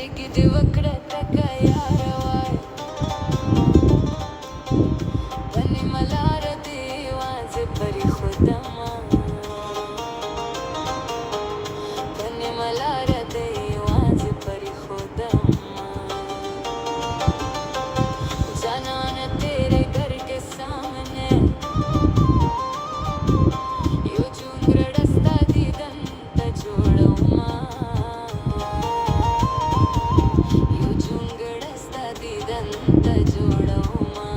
टिकीट वक्रत यारवाय बनी मलार देवाज परी खुदमा बनी मलार देवाज परी खुदमा जाना न तेरे घर के सामने यो चुंगरडस्ता दीदंत जोड़मा यो चुंगरडस्ता दीदंत जोड़मा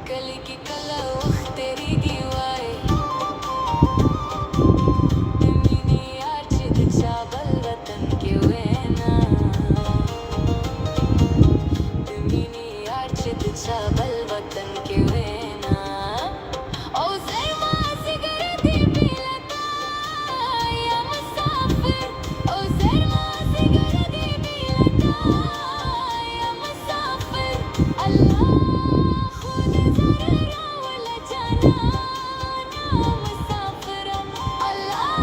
कली की कला वक्त तेरी गिवाए मिनी आर्चित चावल वतन के वेना मिनी आर्चित चावल वतन के वेना ओ जरमा सिगरेट पीलता या मुसाफिर ओ जरमा सिगरेट पीलता या मुसाफिर अल्लाह खुद जरा वाला जाना ना मुसाफिर अल्लाह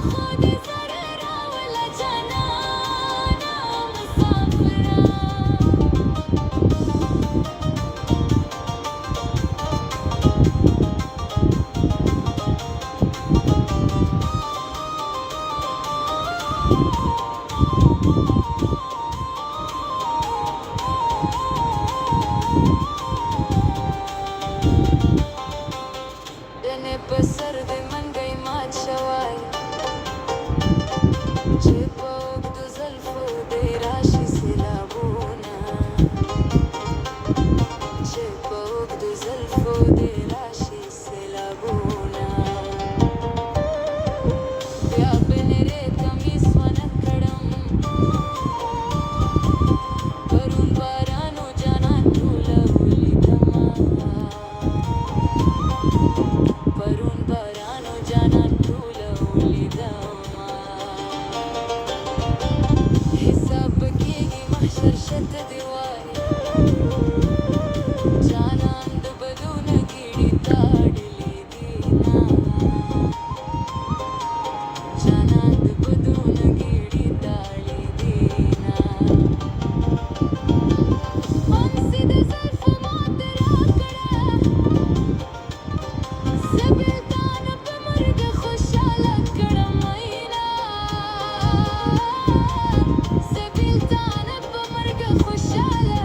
खुद जरा वाला जाना ना मुसाफिर Dene pasar de manga y machawai Chepok du zalfo de rashi silabuna Chepok du zalfo de rashi silabuna Ya benere kamis wanakadam Varun varanu janan tula ulidama Varun बरानो जाना तुला उलिदमा हिसाब केगी महशर शत दिवारी जानांद बदून गिडी ताडली दीना जानांद बदून गिडी ताडली दीना मनसिद जल्फ मातरा कड़ा سبلتان بمرگ خوشحاله کړم مینا سبلتان بمرگ خوشحاله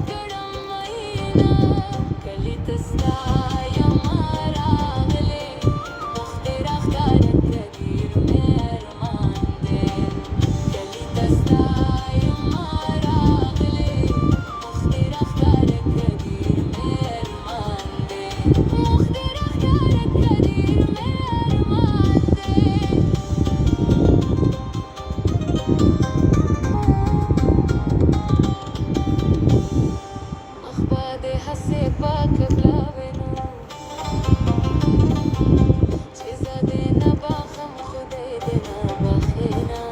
کړم مینا کلی تستا یم راغلی وخت راښکاره کډیر مې ارمان دی کلی تستا یم راغلی وخت راښکاره کډیر مې ارمان دی وخت راښکاره کډیر مې ارمان دی مخ به دې هسې پاک بلاوینو چې زه دې نه بخښم خدای دې نه بخښینه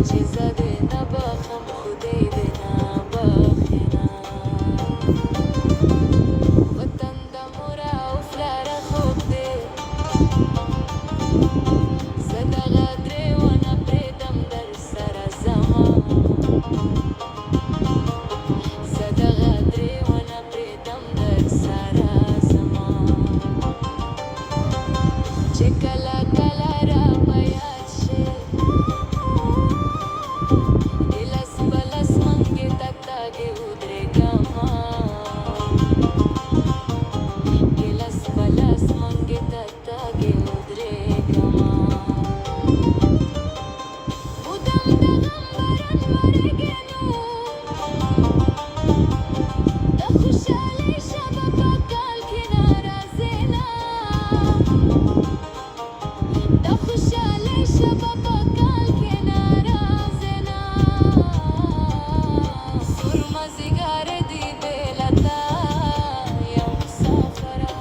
چې زه دې نه بخښم خدای دې نه بخښینه وطن د مور او پلاره خوب دی زه دغه درې ونه پرېږدم در سره ځمه زه دغه درې ونه پرېږدم در سره ځمه چې کله کله را په یاد شي لس په لس منګې تګ تاګې ودرېږمه لس په لس منګې تګ تاګې ودرېږمه بودم د غم باران ورېږېنو د خوشحالۍ شپه په کال کې ناراضي نه د خوشحالۍ شپه په کال کې ناراضي نه سور مازدیګر دی بېلتا یم مسافره